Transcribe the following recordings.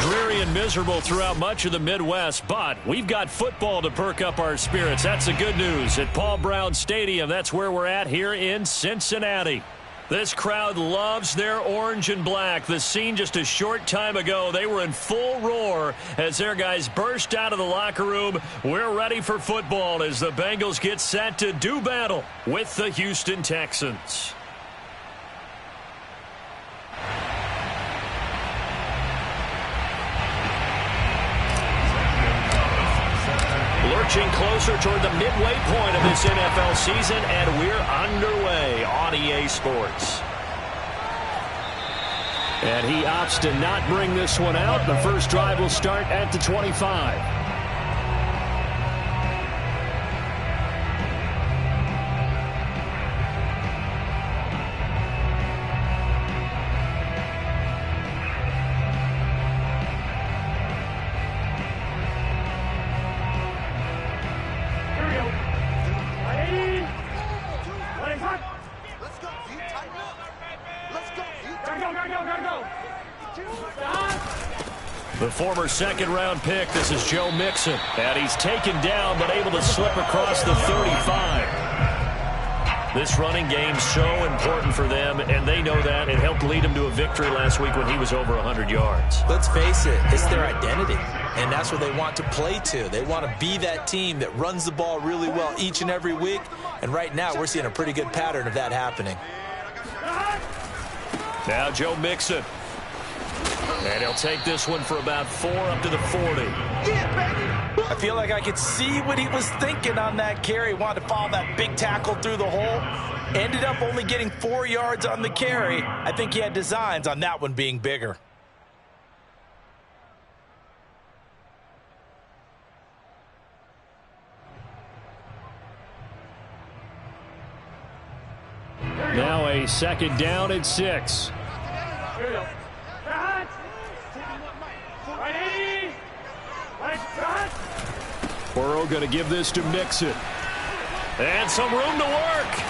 dreary and miserable throughout much of the Midwest, but we've got football to perk up our spirits. That's the good news. At Paul Brown Stadium, that's where we're at here in Cincinnati. This crowd loves their orange and black. The scene just a short time ago, they were in full roar as their guys burst out of the locker room. We're ready for football as the Bengals get set to do battle with the Houston Texans. Lurching closer toward the midway point of this NFL season, and we're underway on EA Sports. And he opts to not bring this one out. The first drive will start at the 25. The former second-round pick, this is Joe Mixon. And he's taken down, but able to slip across the 35. This running game's so important for them, and they know that. It helped lead them to a victory last week when he was over 100 yards. Let's face it, it's their identity, and that's what they want to play to. They want to be that team that runs the ball really well each and every week, and right now we're seeing a pretty good pattern of that happening. Now Joe Mixon. And he'll take this one for about 4 up to the 40. I feel like I could see what he was thinking on that carry. Wanted to follow that big tackle through the hole. Ended up only getting 4 yards on the carry. I think he had designs on that one being bigger. Now a second down at 6. Burrow going to give this to Mixon. And some room to work.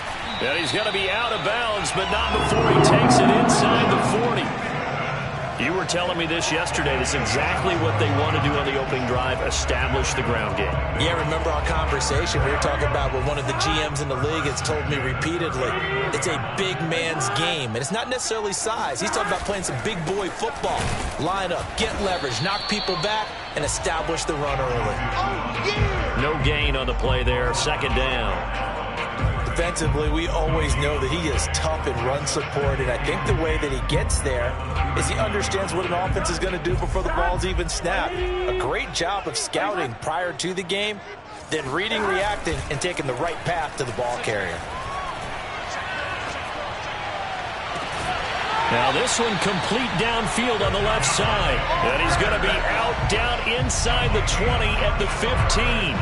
And he's going to be out of bounds, but not before he takes it inside the 40. You were telling me this yesterday. This is exactly what they want to do on the opening drive, establish the ground game. Yeah, remember our conversation. We were talking about what one of the GMs in the league has told me repeatedly. It's a big man's game, and it's not necessarily size. He's talking about playing some big boy football. Line up, get leverage, knock people back, and establish the run early. No gain on the play there, second down. Defensively, we always know that he is tough in run support, and I think the way that he gets there is he understands what an offense is going to do before the ball's even snapped. A great job of scouting prior to the game, then reading, reacting, and taking the right path to the ball carrier. Now this one complete downfield on the left side. And he's going to be out down inside the 20 at the 15.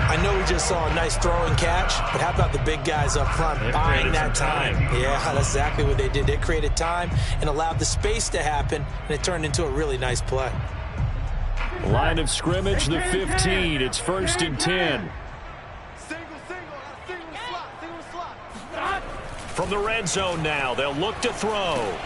I know we just saw a nice throwing catch, but how about the big guys up front buying that time? Yeah, that's exactly what they did. They created time and allowed the space to happen, and it turned into a really nice play. Line of scrimmage, the 15. It's 1st and 10. From the red zone now, they'll look to throw.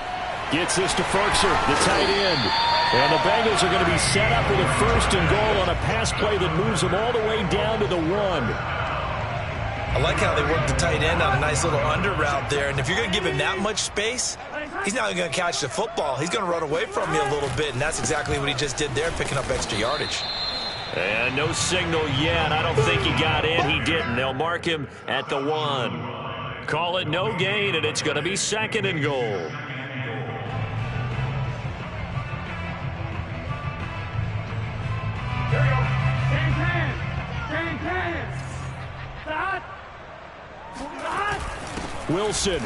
Gets this to Ferkser, the tight end. And the Bengals are going to be set up with a 1st and goal on a pass play that moves them all the way down to the 1. I like how they work the tight end on a nice little under route there. And if you're going to give him that much space, he's not going to catch the football. He's going to run away from you a little bit, and that's exactly what he just did there, picking up extra yardage. And no signal yet. I don't think he got in. He didn't. They'll mark him at the 1. Call it no gain, and it's going to be 2nd and goal. Wilson.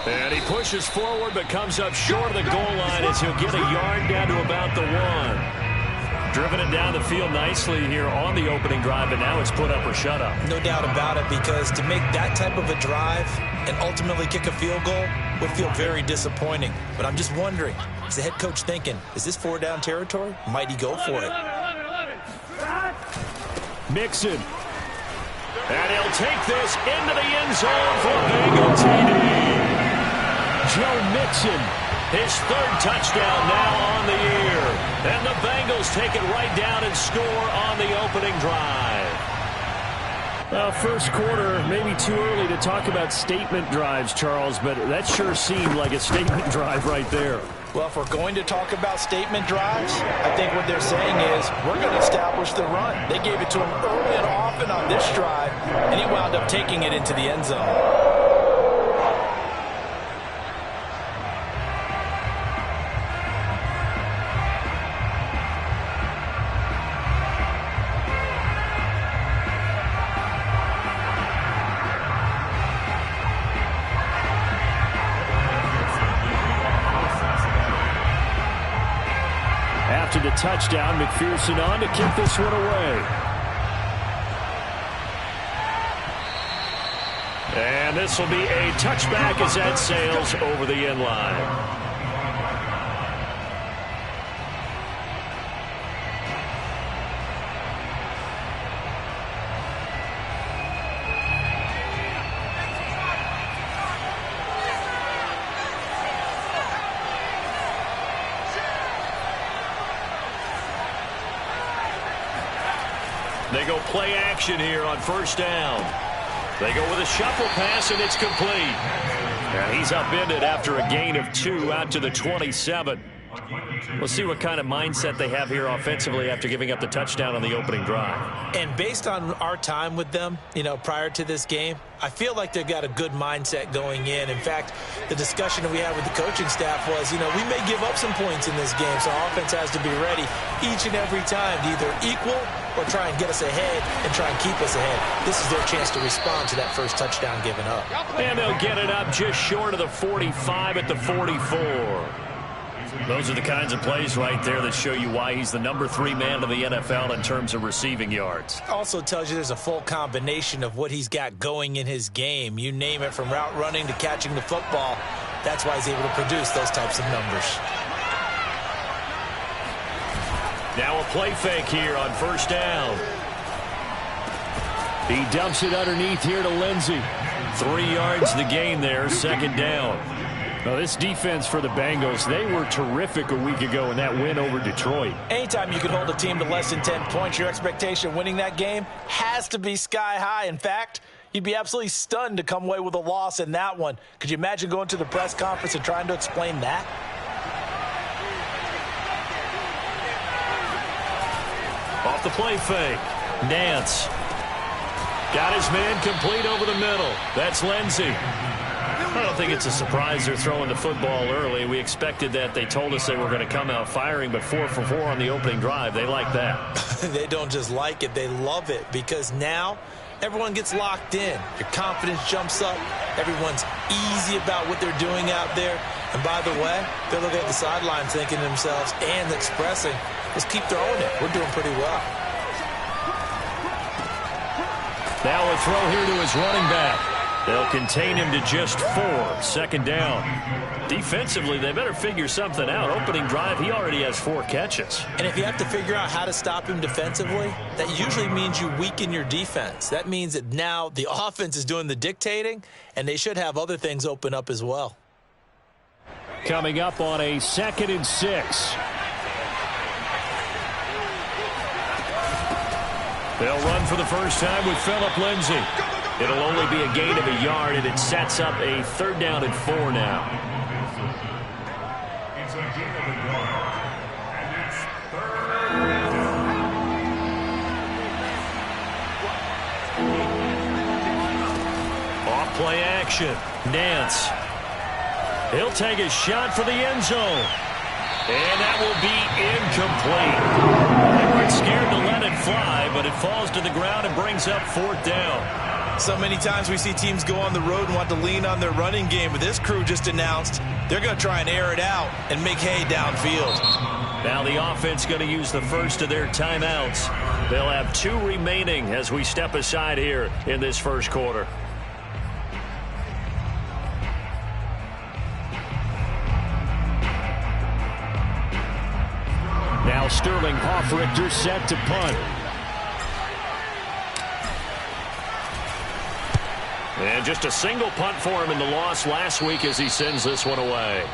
And he pushes forward but comes up short of the goal line as he'll get a yard down to about the 1. Driven it down the field nicely here on the opening drive, and now it's put up or shut up. No doubt about it, because to make that type of a drive and ultimately kick a field goal would feel very disappointing. But I'm just wondering, is the head coach thinking, is this 4-down territory? Might he go for it? Mixon. And he'll take this into the end zone for Bengal TD. Joe Mixon. His third touchdown now on the year. And the Bengals take it right down and score on the opening drive. First quarter, maybe too early to talk about statement drives, Charles, but that sure seemed like a statement drive right there. Well, if we're going to talk about statement drives, I think what they're saying is we're going to establish the run. They gave it to him early and often on this drive, and he wound up taking it into the end zone. After the touchdown, McPherson on to kick this one away. And this will be a touchback as that sails over the end line. They go play action here on first down. They go with a shuffle pass, and it's complete. And he's upended after a gain of 2 out to the 27. We'll see what kind of mindset they have here offensively after giving up the touchdown on the opening drive. And based on our time with them, prior to this game, I feel like they've got a good mindset going in. In fact, the discussion that we had with the coaching staff was, we may give up some points in this game, so our offense has to be ready each and every time to either equal or try and get us ahead and try and keep us ahead. This is their chance to respond to that first touchdown given up. And they'll get it up just short of the 45 at the 44. Those are the kinds of plays right there that show you why he's the number 3 man of the NFL in terms of receiving yards. Also tells you there's a full combination of what he's got going in his game. You name it, from route running to catching the football. That's why he's able to produce those types of numbers. Now a play fake here on first down. He dumps it underneath here to Lindsey. 3 yards the gain there, second down. Now, this defense for the Bengals, they were terrific a week ago in that win over Detroit. Anytime you can hold a team to less than 10 points, your expectation of winning that game has to be sky high. In fact, you'd be absolutely stunned to come away with a loss in that one. Could you imagine going to the press conference and trying to explain that? Off the play fake. Nance. Got his man complete over the middle. That's Lindsey. I don't think it's a surprise they're throwing the football early. We expected that. They told us they were going to come out firing, but 4 for 4 on the opening drive. They like that. They don't just like it. They love it, because now everyone gets locked in. Your confidence jumps up. Everyone's easy about what they're doing out there. And by the way, they're looking at the sideline thinking to themselves and expressing, just keep throwing it. We're doing pretty well. Now a throw here to his running back. They'll contain him to just 4. Second down. Defensively, they better figure something out. Opening drive, he already has 4 catches. And if you have to figure out how to stop him defensively, that usually means you weaken your defense. That means that now the offense is doing the dictating, and they should have other things open up as well. Coming up on a 2nd and 6. They'll run for the first time with Phillip Lindsay. It'll only be a gain of a yard, and it sets up a 3rd down and 4 now. Off play action. Nance. He'll take a shot for the end zone. And that will be incomplete. They weren't scared to let it fly, but it falls to the ground and brings up 4th down. So many times we see teams go on the road and want to lean on their running game, but this crew just announced they're going to try and air it out and make hay downfield. Now the offense going to use the first of their timeouts. They'll have 2 remaining as we step aside here in this first quarter. Now Sterling Hoffrichter set to punt. And just a single punt for him in the loss last week as he sends this one away.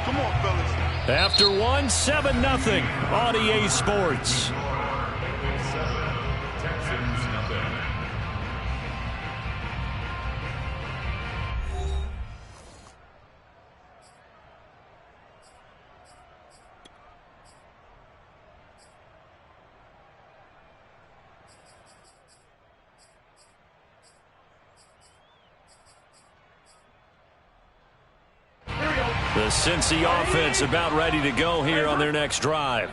Come on, fellas. After one, 7-0 on EA Sports. The Cincy offense about ready to go here on their next drive.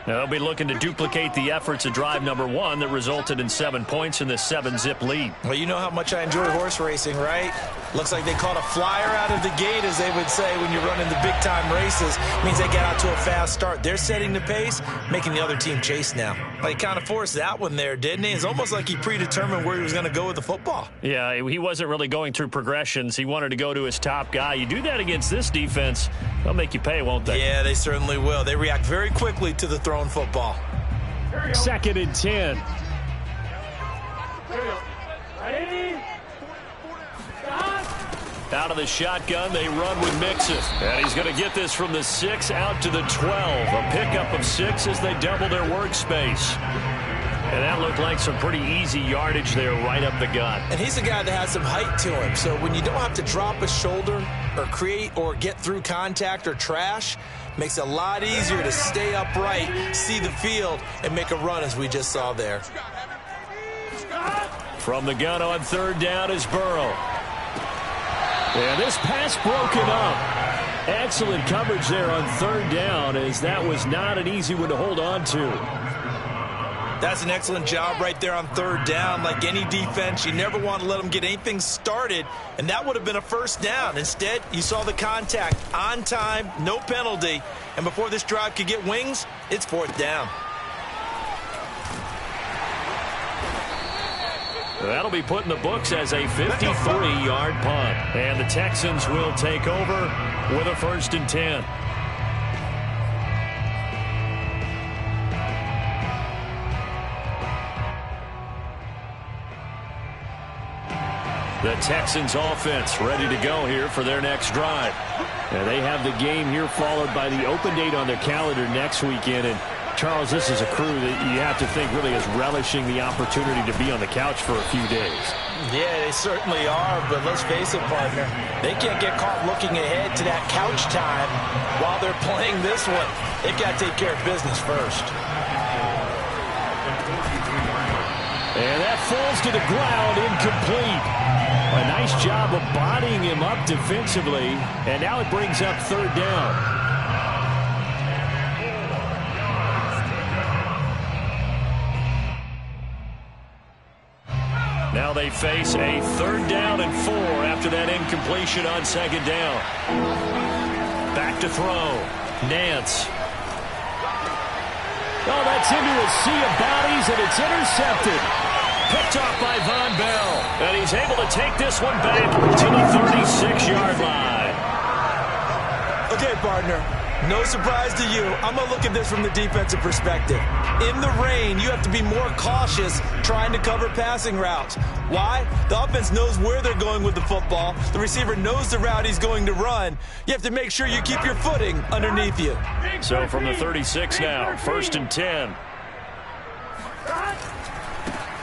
They'll be looking to duplicate the efforts of drive number 1 that resulted in 7 points in this 7-zip lead. Well, you know how much I enjoy horse racing, right? Looks like they caught a flyer out of the gate, as they would say, when you're running the big-time races. It means they get out to a fast start. They're setting the pace, making the other team chase now. Well, he kind of forced that one there, didn't he? It's almost like he predetermined where he was going to go with the football. Yeah, he wasn't really going through progressions. He wanted to go to his top guy. You do that against this defense, they'll make you pay, won't they? Yeah, they certainly will. They react very quickly to the thrown football. 2nd and 10. Out of the shotgun, they run with Mixon. And he's going to get this from the 6 out to the 12. A pickup of 6 as they double their workspace. And that looked like some pretty easy yardage there right up the gut. And he's a guy that has some height to him. So when you don't have to drop a shoulder or create or get through contact or trash, makes it a lot easier to stay upright, see the field, and make a run as we just saw there. From the gun on 3rd down is Burrow. And this pass broken up. Excellent coverage there on 3rd down, as that was not an easy one to hold on to. That's an excellent job right there on 3rd down. Like any defense, you never want to let them get anything started, and that would have been a 1st down. Instead, you saw the contact on time, no penalty, and before this drive could get wings, it's 4th down. That'll be put in the books as a 53-yard punt. And the Texans will take over with a 1st and 10. The Texans offense ready to go here for their next drive. And they have the game here followed by the open date on their calendar next weekend. And Charles, this is a crew that you have to think really is relishing the opportunity to be on the couch for a few days. Yeah, they certainly are, but let's face it, partner. They can't get caught looking ahead to that couch time while they're playing this one. They've got to take care of business first. And that falls to the ground, incomplete. A nice job of bodying him up defensively, and now it brings up 3rd down. Now they face a 3rd down and 4 after that incompletion on 2nd down. Back to throw. Nance. Oh, that's into a sea of bodies, and it's intercepted. Picked off by Von Bell. And he's able to take this one back to the 36-yard line. Okay, partner. No surprise to you. I'm going to look at this from the defensive perspective. In the rain, you have to be more cautious trying to cover passing routes. Why? The offense knows where they're going with the football. The receiver knows the route he's going to run. You have to make sure you keep your footing underneath you. So from the 36 now, 1st and 10.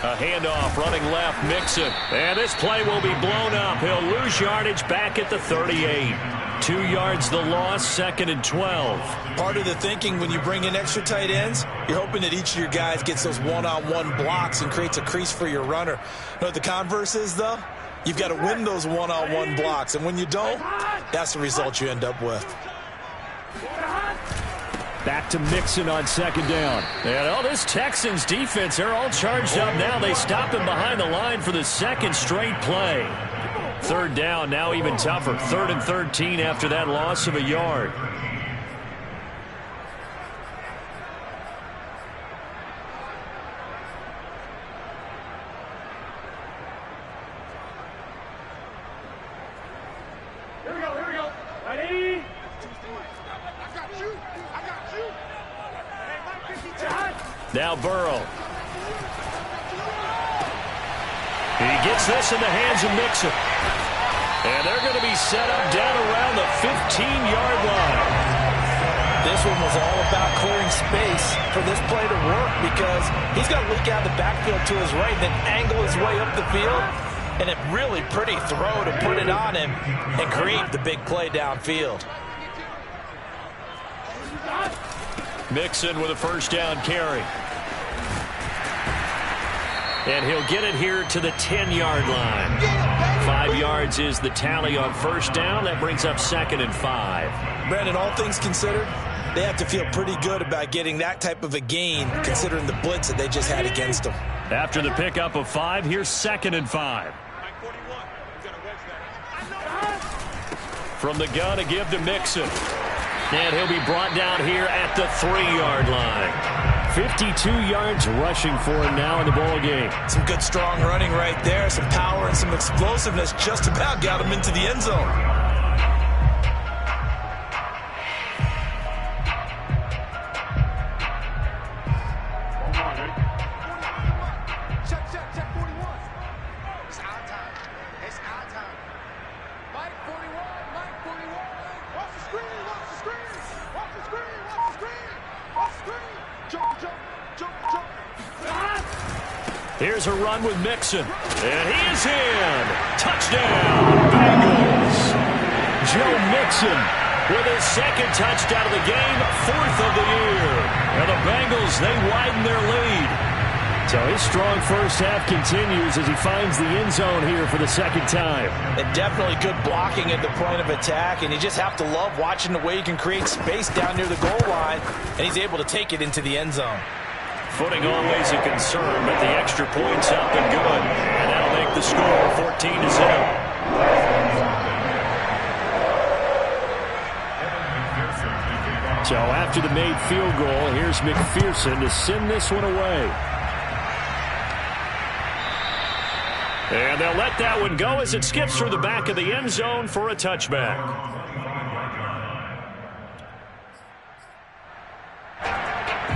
A handoff, running left, Mixon. And this play will be blown up. He'll lose yardage back at the 38. 2 yards the loss, 2nd and 12. Part of the thinking when you bring in extra tight ends, you're hoping that each of your guys gets those one-on-one blocks and creates a crease for your runner. You know what the converse is, though? You've got to win those one-on-one blocks, and when you don't, that's the result you end up with. Back to Mixon on 2nd down. And this Texans defense, they're all charged up now. They stop him behind the line for the 2nd straight play. 3rd down, now even tougher. 3rd and 13 after that loss of a yard. Here we go. Ready? Now Burrow. He gets this in the hands of Mixon. And they're going to be set up down around the 15-yard line. This one was all about clearing space for this play to work because he's got to look out the backfield to his right and then angle his way up the field. And a really pretty throw to put it on him and create the big play downfield. Mixon with a first down carry. And he'll get it here to the 10-yard line. 5 yards is the tally on first down. That brings up 2nd and 5. Brandon, all things considered, they have to feel pretty good about getting that type of a gain considering the blitz that they just had against them. After the pickup of 5, here's 2nd and 5. From the gun, a give to Mixon. And he'll be brought down here at the 3-yard line. 52 yards rushing for him now in the ball game. Some good strong running right there. Some power and some explosiveness just about got him into the end zone. Here's a run with Mixon. And he is in. Touchdown, Bengals. Joe Mixon with his 2nd touchdown of the game, 4th of the year. And the Bengals, they widen their lead. So his strong first half continues as he finds the end zone here for the 2nd time. And definitely good blocking at the point of attack, and you just have to love watching the way he can create space down near the goal line, and he's able to take it into the end zone. Footing always a concern, but the extra point's up and good. And that'll make the score 14-0. So after the made field goal, here's McPherson to send this one away. And they'll let that one go as it skips through the back of the end zone for a touchback.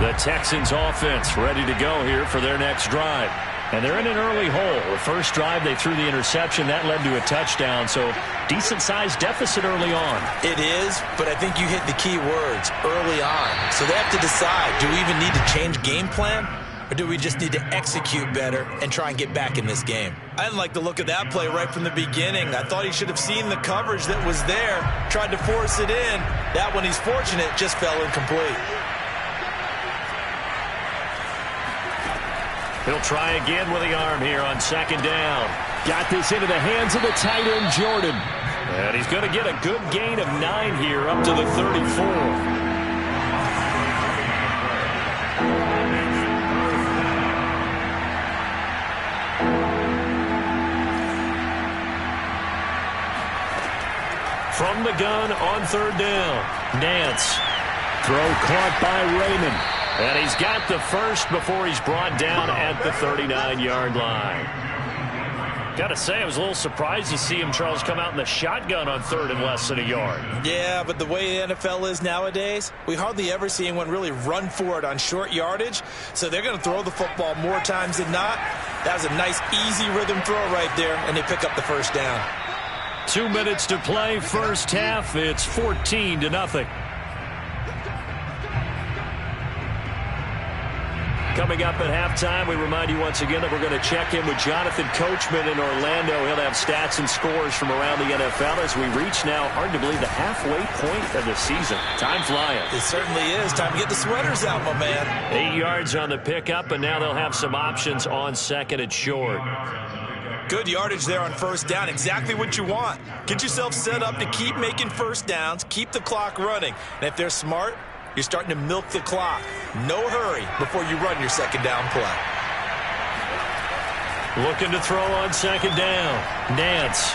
The Texans offense ready to go here for their next drive. And they're in an early hole. The first drive, they threw the interception. That led to a touchdown, so decent-sized deficit early on. It is, but I think you hit the key words, early on. So they have to decide, do we even need to change game plan? Or do we just need to execute better and try and get back in this game? I didn't like the look of that play right from the beginning. I thought he should have seen the coverage that was there, tried to force it in. That one, he's fortunate, just fell incomplete. He'll try again with the arm here on 2nd down. Got this into the hands of the tight end, Jordan. And he's going to get a good gain of 9 here up to the 34. From the gun on 3rd down. Nance. Throw caught by Raymond. And he's got the first before he's brought down at the 39-yard line. Got to say, I was a little surprised to see him, Charles, come out in the shotgun on 3rd and less than a yard. Yeah, but the way the NFL is nowadays, we hardly ever see anyone really run for it on short yardage. So they're going to throw the football more times than not. That was a nice, easy rhythm throw right there, and they pick up the first down. 2 minutes to play, first half. It's 14-0. Coming up at halftime, we remind you once again that we're going to check in with Jonathan Coachman in Orlando. He'll have stats and scores from around the NFL as we reach now, hard to believe, the halfway point of the season. Time flying. It certainly is. Time to get the sweaters out, my man. 8 yards on the pickup, and now they'll have some options on 2nd and short. Good yardage there on first down. Exactly what you want. Get yourself set up to keep making first downs, keep the clock running. And if they're smart, you're starting to milk the clock. No hurry before you run your 2nd down play. Looking to throw on 2nd down. Nance.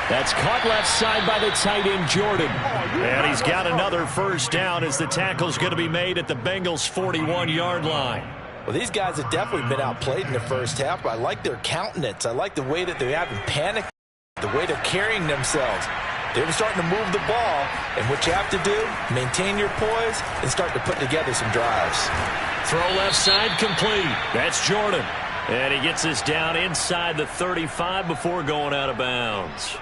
That's caught left side by the tight end, Jordan. And he's got another first down as the tackle's going to be made at the Bengals' 41-yard line. Well, these guys have definitely been outplayed in the first half, but I like their countenance. I like the way that they haven't panicked, the way they're carrying themselves. They're starting to move the ball, and what you have to do, maintain your poise and start to put together some drives. Throw left side complete. That's Jordan. And he gets this down inside the 35 before going out of bounds.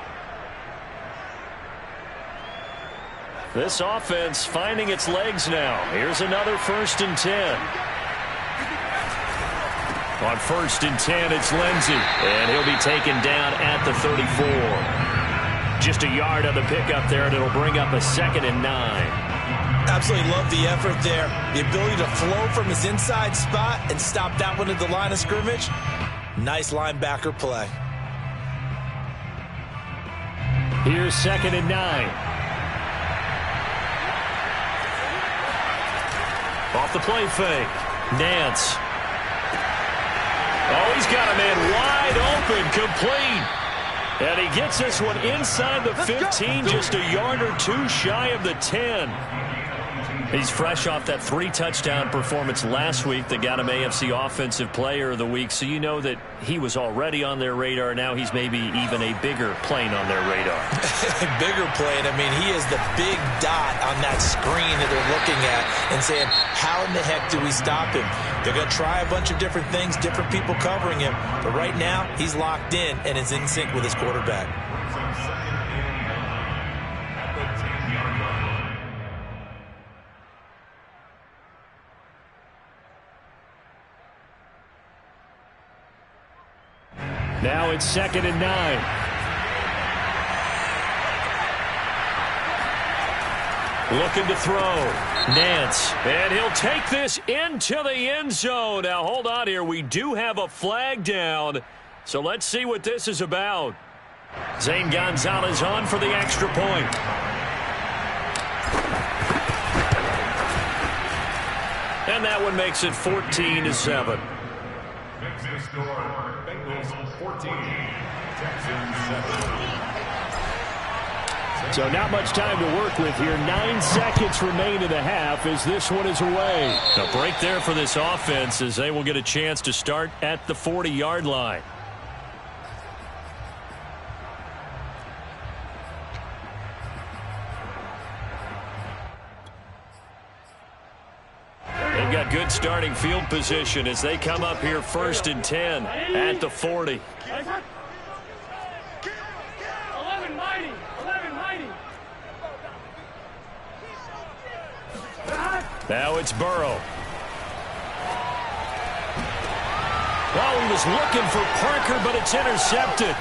This offense finding its legs now. Here's another 1st and 10. On 1st and 10, it's Lindsey. And he'll be taken down at the 34. Just a yard on the pickup there, and it'll bring up a 2nd and 9. Absolutely love the effort there. The ability to flow from his inside spot and stop that one at the line of scrimmage. Nice linebacker play. Here's 2nd and 9. Off the play fake. Nance. Oh, he's got a man wide open, complete. And he gets this one inside the 15, just a yard or two shy of the 10. He's fresh off that 3-touchdown performance last week that got him AFC Offensive Player of the Week, so you know that he was already on their radar. Now he's maybe even a bigger plane on their radar. Bigger plane. I mean, he is the big dot on that screen that they're looking at and saying, how in the heck do we stop him? They're going to try a bunch of different things, different people covering him, but right now he's locked in and is in sync with his quarterback. Now it's 2nd and 9. Looking to throw. Nance. And he'll take this into the end zone. Now, hold on here. We do have a flag down. So let's see what this is about. Zane Gonzalez on for the extra point. And that one makes it 14-7. Bengals 14, Texans 7. So not much time to work with here. 9 seconds remain in the half as this one is away. A break there for this offense as they will get a chance to start at the 40-yard line. They've got good starting field position as they come up here 1st and 10 at the 40. 11 mighty. Now it's Burrow. Well, he was looking for Parker, but it's intercepted.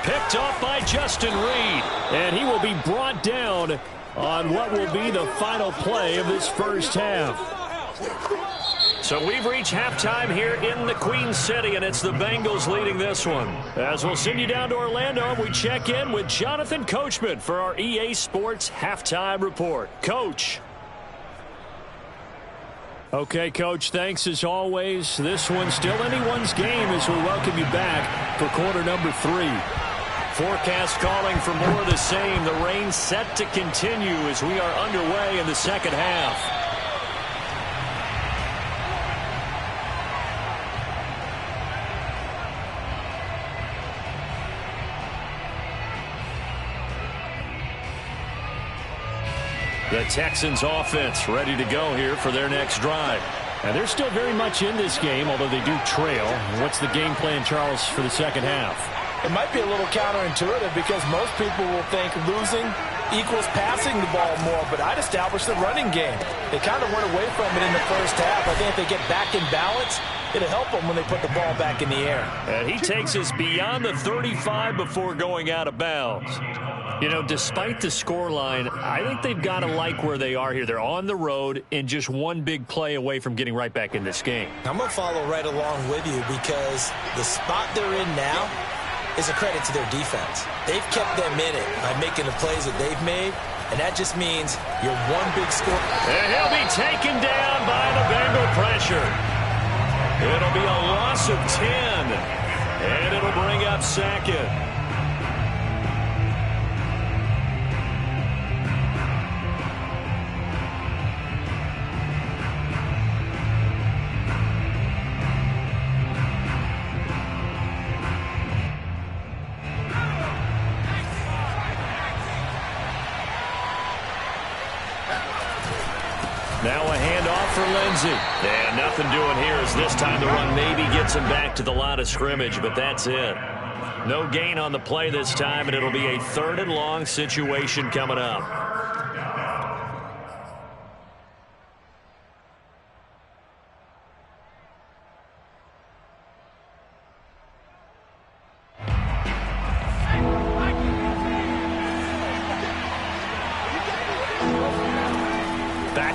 Picked off by Justin Reed. And he will be brought down on what will be the final play of this first half. So we've reached halftime here in the Queen City, and it's the Bengals leading this one. As we'll send you down to Orlando, we check in with Jonathan Coachman for our EA Sports Halftime Report. Coach. Okay, Coach, thanks as always. This one's still anyone's game as we welcome you back for quarter number 3. Forecast calling for more of the same. The rain set to continue as we are underway in the second half. The Texans offense ready to go here for their next drive. And they're still very much in this game, although they do trail. What's the game plan, Charles, for the second half? It might be a little counterintuitive because most people will think losing equals passing the ball more, but I'd establish the running game. They kind of went away from it in the first half. I think if they get back in balance, it'll help them when they put the ball back in the air. And he takes us beyond the 35 before going out of bounds. You know, despite the scoreline, I think they've got to like where they are here. They're on the road and just one big play away from getting right back in this game. I'm going to follow right along with you because the spot they're in now is a credit to their defense. They've kept them in it by making the plays that they've made, and that just means you're one big score. And he'll be taken down by the Bengal pressure. It'll be a loss of 10, and it'll bring up 2nd. Now a handoff for Lindsey. And nothing doing here as this time the run maybe gets him back to the line of scrimmage, but that's it. No gain on the play this time, and it'll be a 3rd and long situation coming up.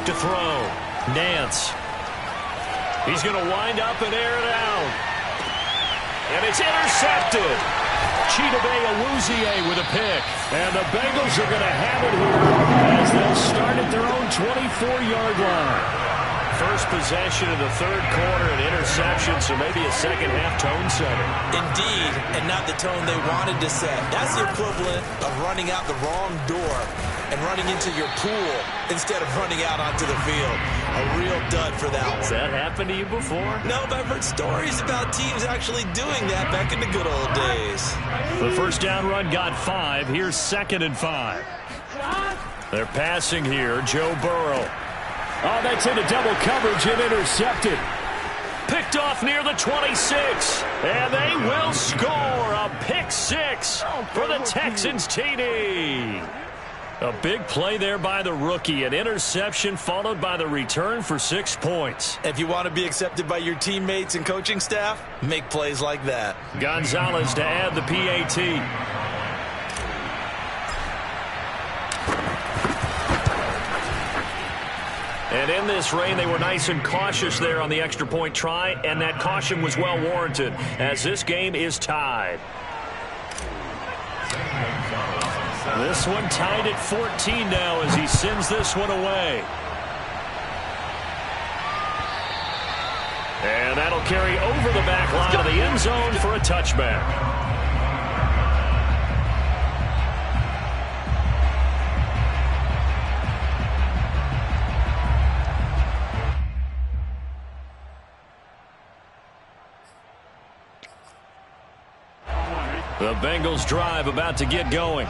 to throw. Nance. He's going to wind up and air it out. And it's intercepted. Chidobe Awuzie with a pick. And the Bengals are going to have it here as they'll start at their own 24-yard line. First possession of the third quarter, an interception, so maybe a second-half tone setter. Indeed, and not the tone they wanted to set. That's the equivalent of running out the wrong door and running into your pool instead of running out onto the field. A real dud for that one. Has that happened to you before? No, but I've heard stories about teams actually doing that back in the good old days. The first down run got 5. Here's 2nd and 5. They're passing here. Joe Burrow. Oh, that's into double coverage and intercepted. Picked off near the 26. And they will score a pick 6 for the Texans TD. A big play there by the rookie. An interception followed by the return for 6 points. If you want to be accepted by your teammates and coaching staff, make plays like that. Gonzalez to add the PAT. And in this rain, they were nice and cautious there on the extra point try, and that caution was well warranted as this game is tied. This one tied at 14 now as he sends this one away. And that'll carry over the back line of the end zone for a touchback. The Bengals drive about to get going.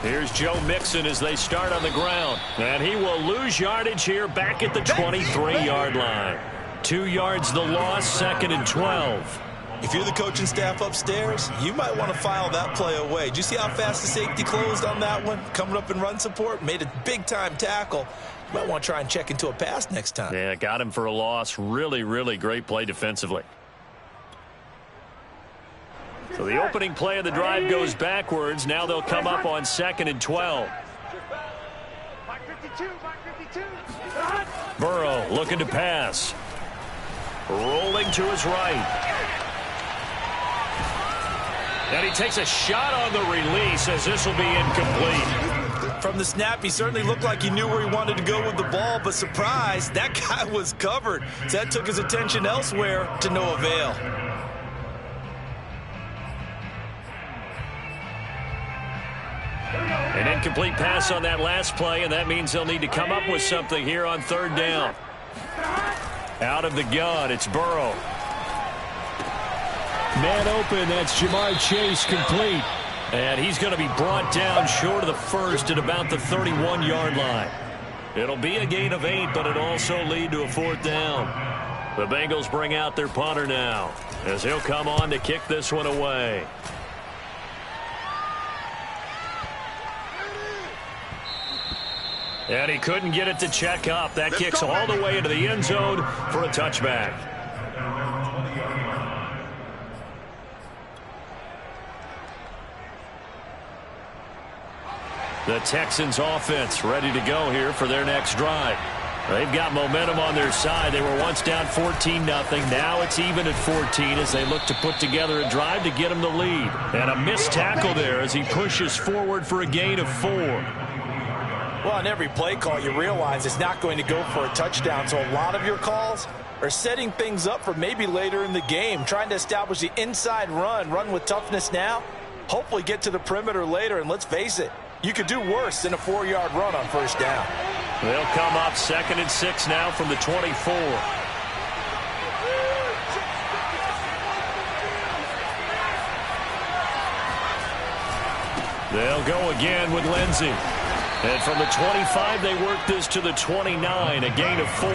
Here's Joe Mixon as they start on the ground. And he will lose yardage here back at the 23-yard line. 2 yards the loss, 2nd and 12. If you're the coaching staff upstairs, you might want to file that play away. Did you see how fast the safety closed on that one? Coming up in run support, made a big-time tackle. You might want to try and check into a pass next time. Yeah, got him for a loss. Really, really great play defensively. So the opening play of the drive goes backwards. Now they'll come up on 2nd and 12. Burrow looking to pass. Rolling to his right. And he takes a shot on the release as this will be incomplete. From the snap, he certainly looked like he knew where he wanted to go with the ball, but surprise, that guy was covered. So that took his attention elsewhere to no avail. An incomplete pass on that last play, and that means they'll need to come up with something here on 3rd down. Out of the gun, it's Burrow. Man open, that's Jamar Chase complete. And he's going to be brought down short of the first at about the 31-yard line. It'll be a gain of 8, but it'll also lead to a 4th down. The Bengals bring out their punter now as he'll come on to kick this one away. And he couldn't get it to check up. That kicks all the way into the end zone for a touchback. The Texans offense ready to go here for their next drive. They've got momentum on their side. They were once down 14-0. Now it's even at 14 as they look to put together a drive to get them the lead. And a missed tackle there as he pushes forward for a gain of 4. Well, on every play call, you realize it's not going to go for a touchdown. So a lot of your calls are setting things up for maybe later in the game, trying to establish the inside run with toughness now, hopefully get to the perimeter later. And let's face it, you could do worse than a 4-yard run on 1st down. They'll come up 2nd and 6 now from the 24. They'll go again with Lindsey. And from the 25, they work this to the 29, a gain of 4.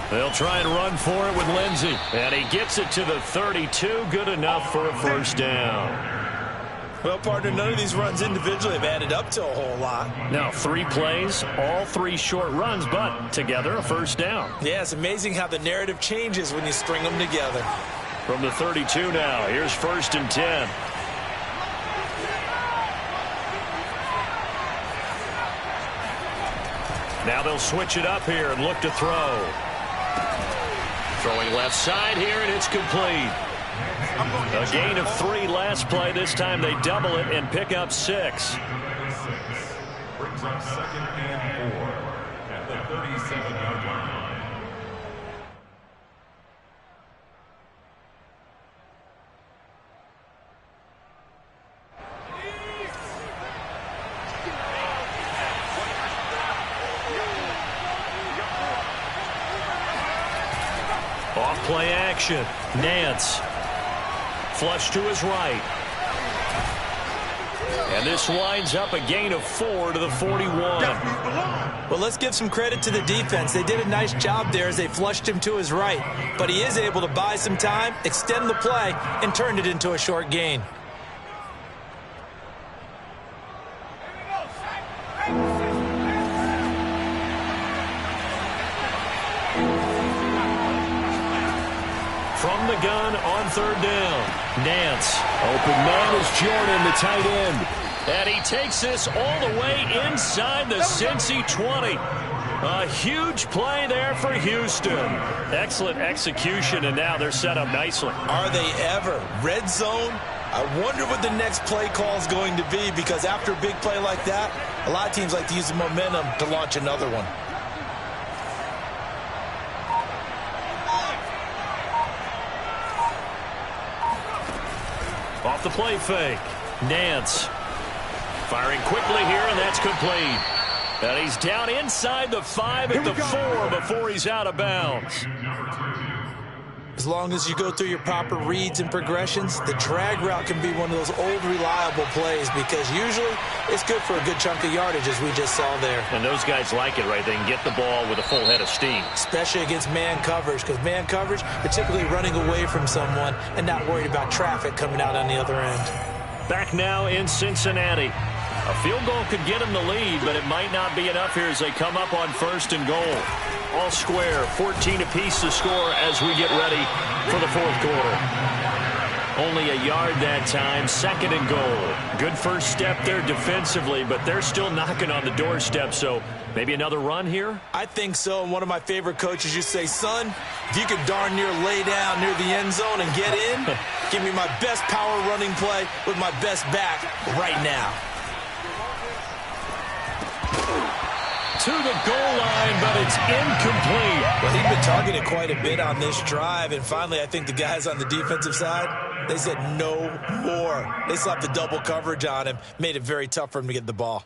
They'll try and run for it with Lindsey. And he gets it to the 32. Good enough for a 1st down. Well, partner, none of these runs individually have added up to a whole lot. Now, 3 plays, all 3 short runs, but together a first down. Yeah, it's amazing how the narrative changes when you string them together. From the 32 now, here's 1st and 10. Now they'll switch it up here and look to throw. Throwing left side here, and it's complete. A gain of 3 last play. This time they double it and pick up 6. Brings up 2nd and 4 at the 37-yard line. Off play action. Nance. Flush to his right. And this winds up a gain of 4 to the 41. Well, let's give some credit to the defense. They did a nice job there as they flushed him to his right. But he is able to buy some time, extend the play, and turn it into a short gain. From the gun on 3rd down. Nance. Open man is Jordan, the tight end. And he takes this all the way inside the Cincy 20. A huge play there for Houston. Excellent execution, and now they're set up nicely. Are they ever? Red zone? I wonder what the next play call is going to be, because after a big play like that, a lot of teams like to use the momentum to launch another one. Off the play fake. Nance. Firing quickly here, and that's complete. And he's down inside the 5 at the 4 before he's out of bounds. As long as you go through your proper reads and progressions, the drag route can be one of those old reliable plays, because usually it's good for a good chunk of yardage, as we just saw there. And those guys like it, right? They can get the ball with a full head of steam. Especially against man coverage, because man coverage, they're typically running away from someone and not worried about traffic coming out on the other end. Back now in Cincinnati. A field goal could get them the lead, but it might not be enough here as they come up on 1st and goal. All square, 14 apiece to score as we get ready for the 4th quarter. Only a yard that time, 2nd and goal. Good first step there defensively, but they're still knocking on the doorstep, so maybe another run here? I think so. And one of my favorite coaches used to say, son, if you could darn near lay down near the end zone and get in, give me my best power running play with my best back right now. To the goal line, but it's incomplete. Well, he'd been targeted quite a bit on this drive, and finally I think the guys on the defensive side, they said no more. They slapped the double coverage on him, made it very tough for him to get the ball.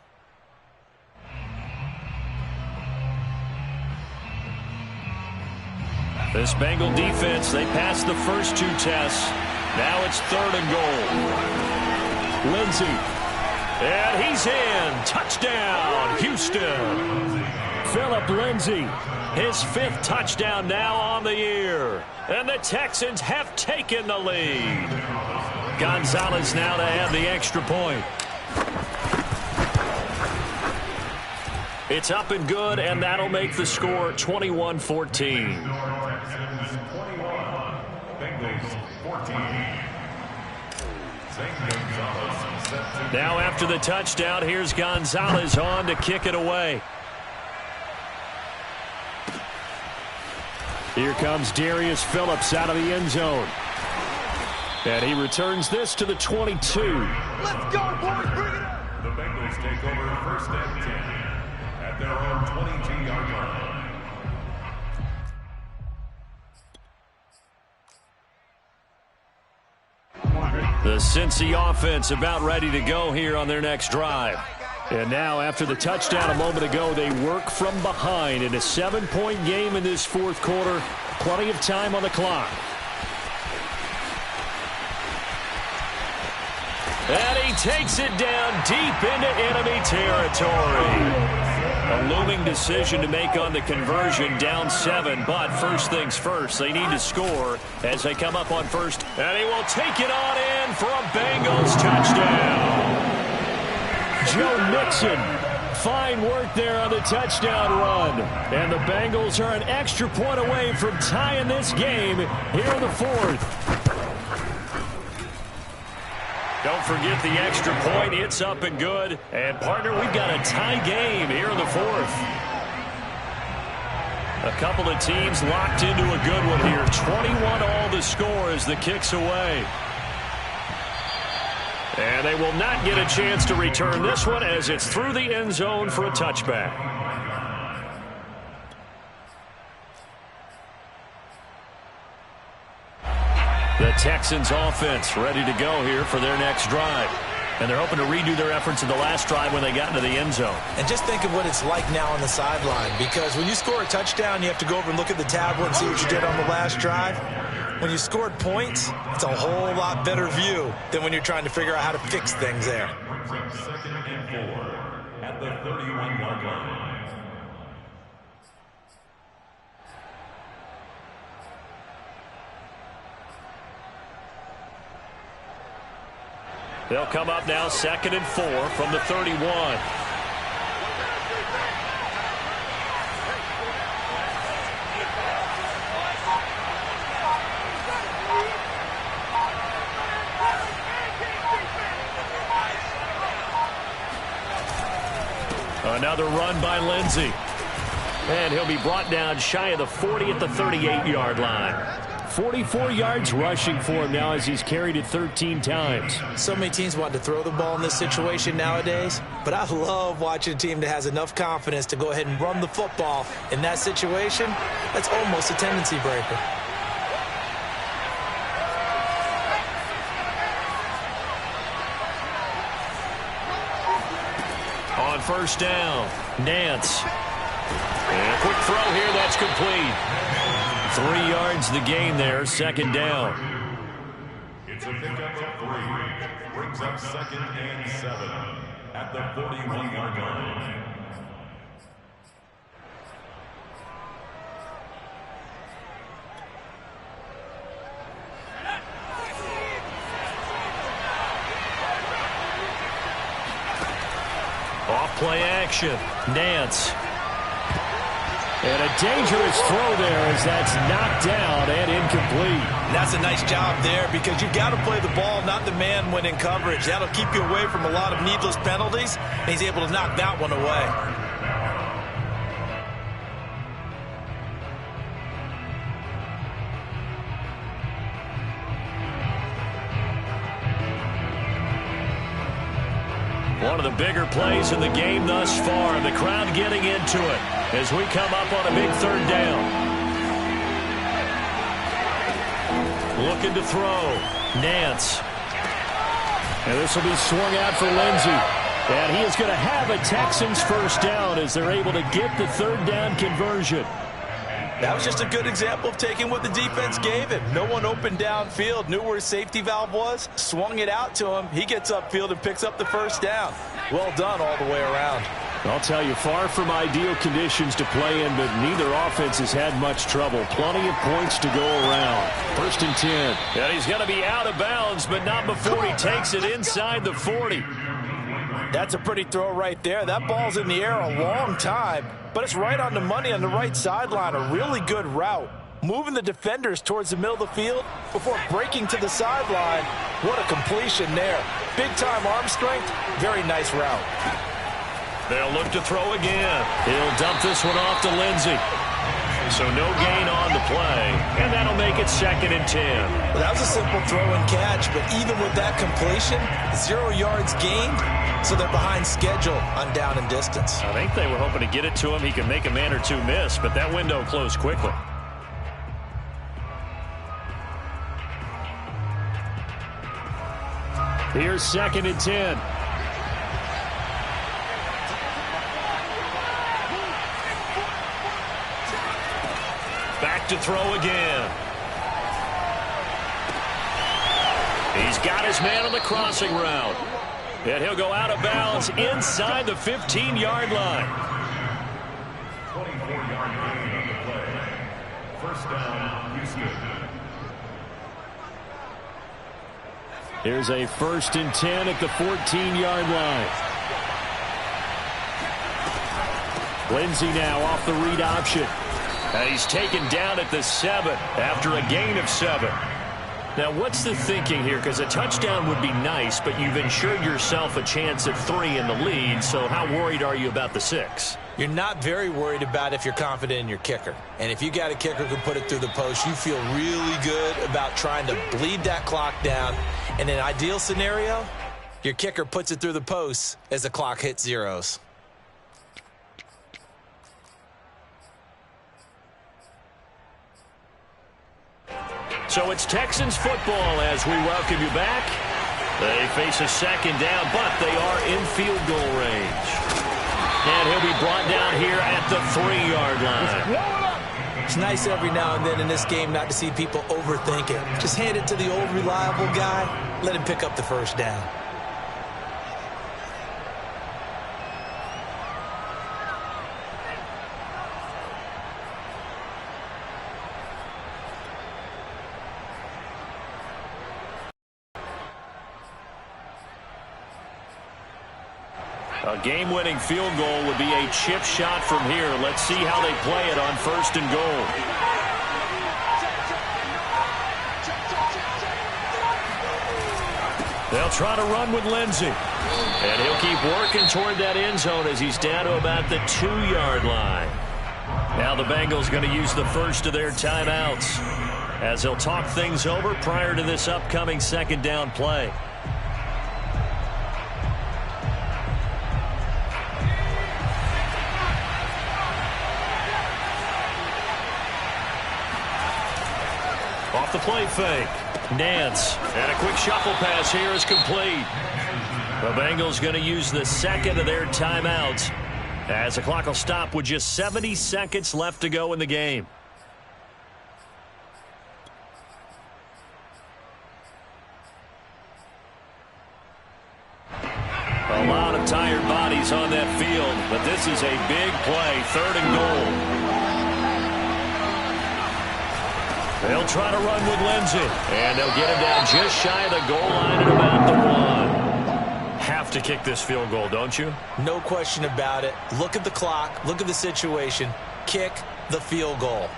This Bengal defense, they passed the first 2 tests. Now it's 3rd and goal. Lindsey. And he's in. Touchdown, Houston. Phillip Lindsay, his 5th touchdown now on the year. And the Texans have taken the lead. Gonzalez now to add the extra point. It's up and good, and that'll make the score 21-14. Texans 21, Bengals 14. Now after the touchdown, here's Gonzalez on to kick it away. Here comes Darius Phillips out of the end zone. And he returns this to the 22. Let's go, boys. Bring it up. The Bengals take over 1st and 10 at their own 22-yard line. The Cincy offense about ready to go here on their next drive. And now after the touchdown a moment ago, they work from behind in a 7-point game in this 4th quarter. Plenty of time on the clock. And he takes it down deep into enemy territory. A looming decision to make on the conversion, down 7. But first things first, they need to score as they come up on first. And he will take it on in for a Bengals touchdown. Joe Mixon. Fine work there on the touchdown run. And the Bengals are an extra point away from tying this game here in the 4th. Don't forget the extra point. It's up and good. And, partner, we've got a tie game here in the 4th. A couple of teams locked into a good one here. 21 all the score as the kick's away. And they will not get a chance to return this one as it's through the end zone for a touchback. The Texans offense ready to go here for their next drive. And they're hoping to redo their efforts in the last drive when they got into the end zone. And just think of what it's like now on the sideline, because when you score a touchdown, you have to go over and look at the tablet and see what you did on the last drive. When you scored points, it's a whole lot better view than when you're trying to figure out how to fix things there. Second and 4 at the 31-yard line. They'll come up now 2nd and 4 from the 31. Another run by Lindsey. And he'll be brought down shy of the 40 at the 38-yard line. 44 yards rushing for him now as he's carried it 13 times. So many teams want to throw the ball in this situation nowadays, but I love watching a team that has enough confidence to go ahead and run the football in that situation. That's almost a tendency breaker. On first down, Nance. And a quick throw here, that's complete. 3 yards the gain there, 2nd down. It's a pickup of 3. Brings up 2nd and 7 at the 41-yard line. Off play action, Nance. And a dangerous throw there as that's knocked down and incomplete. And that's a nice job there because you've got to play the ball, not the man when in coverage. That'll keep you away from a lot of needless penalties, and he's able to knock that one away. One of the bigger plays in the game thus far. The crowd getting into it as we come up on a big 3rd down. Looking to throw. Nance. And this will be swung out for Lindsey. And he is going to have a Texans first down as they're able to get the 3rd down conversion. That was just a good example of taking what the defense gave him. No one open downfield, knew where his safety valve was, swung it out to him. He gets upfield and picks up the first down. Well done all the way around. I'll tell you, far from ideal conditions to play in, but neither offense has had much trouble. Plenty of points to go around. 1st and 10. And he's going to be out of bounds, but not before he takes it inside the 40. That's a pretty throw right there. That ball's in the air a long time, but it's right on the money on the right sideline. A really good route. Moving the defenders towards the middle of the field before breaking to the sideline. What a completion there. Big-time arm strength. Very nice route. They'll look to throw again. He'll dump this one off to Lindsey. So no gain on the play, and that'll make it 2nd and 10. Well, that was a simple throw and catch, but even with that completion, 0 yards gained, so they're behind schedule on down and distance. I think they were hoping to get it to him. He could make a man or two miss, but that window closed quickly. Here's 2nd and 10. Back to throw again. He's got his man on the crossing route. And he'll go out of bounds inside the 15-yard line. down, Houston. Here's a 1st and 10 at the 14-yard line. Lindsey now off the read option. And he's taken down at the 7 after a gain of 7. Now, what's the thinking here? Because a touchdown would be nice, but you've ensured yourself a chance at 3 in the lead, so how worried are you about the 6? You're not very worried about if you're confident in your kicker. And if you got a kicker who can put it through the post, you feel really good about trying to bleed that clock down. In an ideal scenario, your kicker puts it through the post as the clock hits zeros. So it's Texans football as we welcome you back. They face a 2nd down, but they are in field goal range. And he'll be brought down here at the 3-yard line. It's nice every now and then in this game not to see people overthink it. Just hand it to the old reliable guy. Let him pick up the 1st down. A game-winning field goal would be a chip shot from here. Let's see how they play it on 1st and goal. They'll try to run with Lindsey. And he'll keep working toward that end zone as he's down to about the 2-yard line. Now the Bengals going to use the first of their timeouts as they'll talk things over prior to this upcoming 2nd down play. Off the play fake. Nance. And a quick shuffle pass here is complete. The Bengals going to use the 2nd of their timeouts as the clock will stop with just 70 seconds left to go in the game. A lot of tired bodies on that field, but this is a big play. 3rd and goal. They'll try to run with Lindsey. And they'll get him down just shy of the goal line at about the 1. Have to kick this field goal, don't you? No question about it. Look at the clock. Look at the situation. Kick the field goal.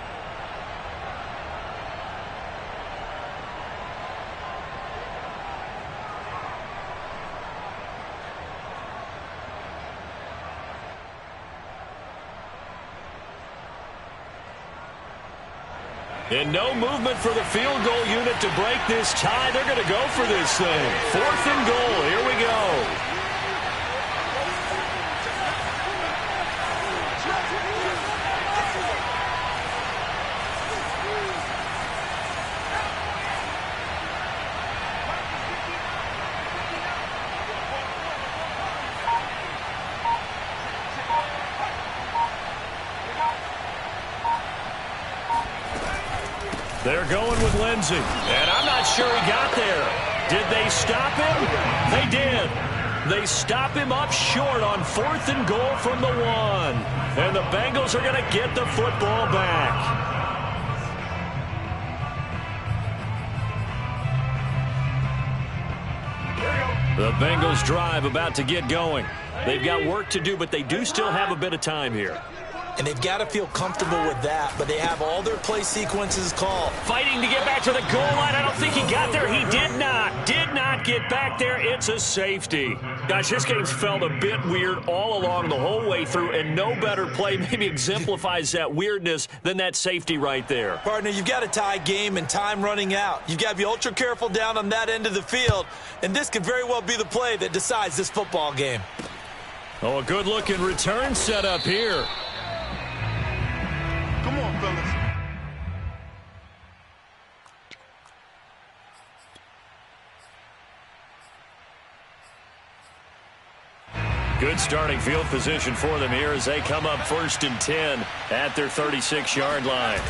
And no movement for the field goal unit to break this tie. They're going to go for this thing. 4th and goal. Here we go. They're going with Lindsey. And I'm not sure he got there. Did they stop him? They did. They stop him up short on 4th and goal from the 1. And the Bengals are going to get the football back. The Bengals drive about to get going. They've got work to do, but they do still have a bit of time here. And they've got to feel comfortable with that, but they have all their play sequences called. Fighting to get back to the goal line. I don't think he got there. He did not get back there. It's a safety. Gosh, this game's felt a bit weird all along the whole way through, and no better play maybe exemplifies that weirdness than that safety right there. Partner, you've got a tie game and time running out. You've got to be ultra careful down on that end of the field, and this could very well be the play that decides this football game. Oh, a good-looking return set up here. Come on, fellas. Good starting field position for them here as they come up 1st and 10 at their 36-yard line.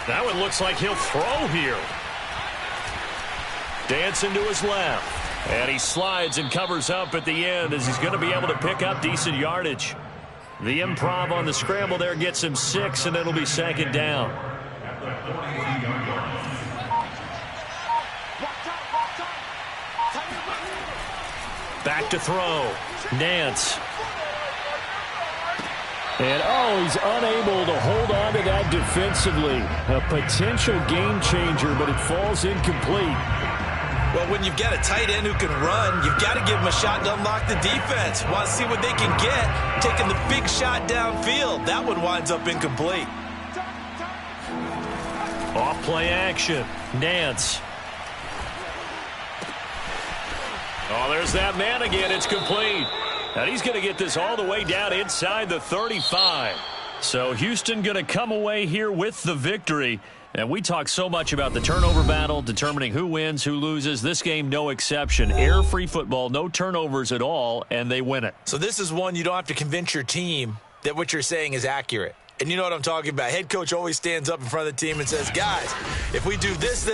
That one looks like he'll throw here. Dancing to his left. And he slides and covers up at the end as he's going to be able to pick up decent yardage. The improv on the scramble there gets him 6, and it'll be 2nd down. the 42-yard line. Back to throw. Nance. And, he's unable to hold on to that defensively. A potential game changer, but it falls incomplete. Well, when you've got a tight end who can run, you've got to give him a shot to unlock the defense. Want to see what they can get, taking the big shot downfield. That one winds up incomplete. Off play action. Nance. Oh, there's that man again. It's complete. And he's going to get this all the way down inside the 35. So Houston going to come away here with the victory. And we talk so much about the turnover battle, determining who wins, who loses. This game, no exception. Error-free football, no turnovers at all, and they win it. So this is one you don't have to convince your team that what you're saying is accurate. And you know what I'm talking about. Head coach always stands up in front of the team and says, guys, if we do this,